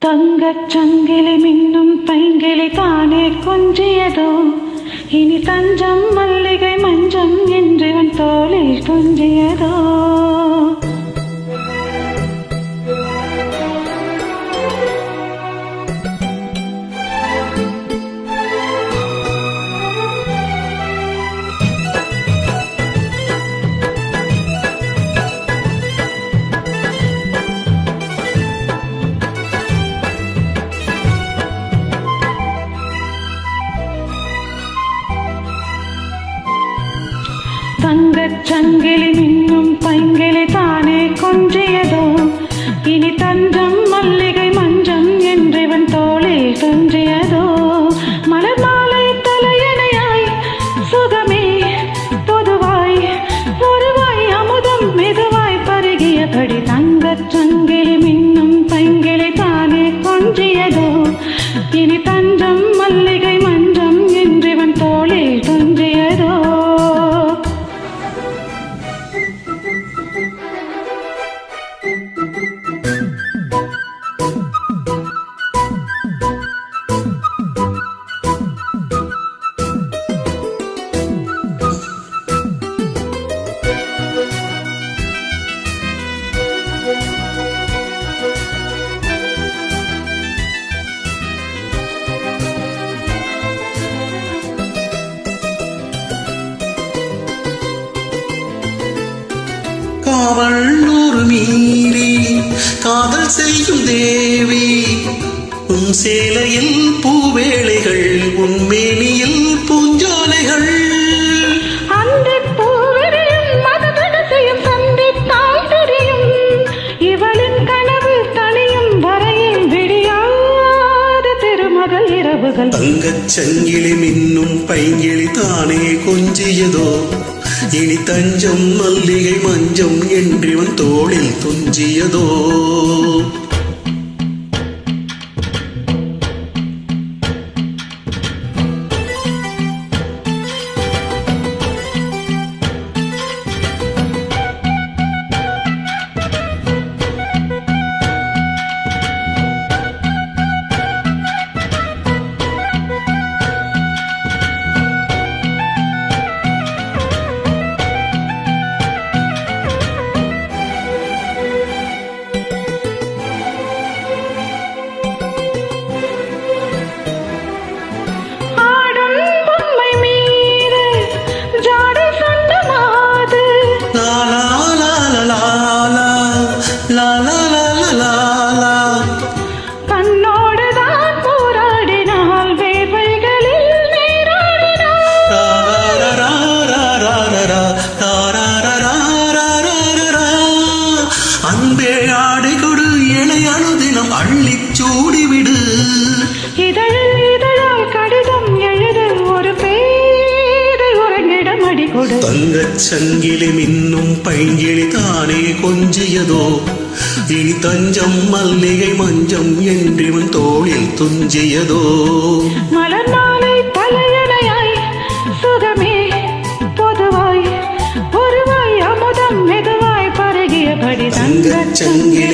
தங்கச் சங்கிலி மின்னும் பைங்கிளி தானே கொஞ்சியதோ, இனி தஞ்சம் மல்லிகை மஞ்சம் என்றவன் தோளில் கொஞ்சியதோ. தங்கச் சங்கிலி மின்னும் பைங்கிளி தானே கொஞ்சியதோ, இனி தஞ்சம் மல்லிகை மஞ்சம் என்றவன் தோளில் கொஞ்சியதோ. மலர் மாலை தலையணையாய் சுகமே பொதுவாய் ஒருவாய் அமுதம் மெதுவாய் பருகியபடி தங்கச் சங்கிலி மின்னும் பைங்கிளி தானே கொஞ்சியதோ, இனி தஞ்சம் மல்லிகை மஞ்சம் என்றவன் தோளில் கொஞ்சியதோ. காவல் நூறு மீறி காதல் செய்யும் தேவி, உன் சேலையில் பூவேளைகள் உன் மேனியில் பூஞ்சாலைகள். அந்த பூவரையும் மதகடத்தையும் சந்தித்தால் தெரியும், இவளின் கனவு தனியும் வரையில் விடியாத திருமகள் இரவுகள். தங்கச் சங்கிலி மின்னும் பைங்கிளி தானே கொஞ்சியதோ, இனி தஞ்சம் மல்லிகை மஞ்சம் என்றவன் தோளில் துஞ்சியதோ. கண்ணோடுதான் போராடினால் வேர்வைகளில் அன்பே ஆடை கொடு எனை அனுதினம் அள்ளிச் சூடிவிடு. இதழில் இதழால் கடிதம் எழுது ஒரு பேதை உறங்கிடம் அடி கொடு. தங்கச் சங்கிலி மின்னும் பைங்கிளி தானே கொஞ்சியதோ, இனி தஞ்சம் மல்லிகை மஞ்சம் என்றவன் தோளில் துஞ்சியதோ. மலர் மாலை தலையணையாய் சுகமே பொதுவாய் ஒருவாய் அமுதம் மெதுவாய் பருகியபடி தங்கச் சங்கிலி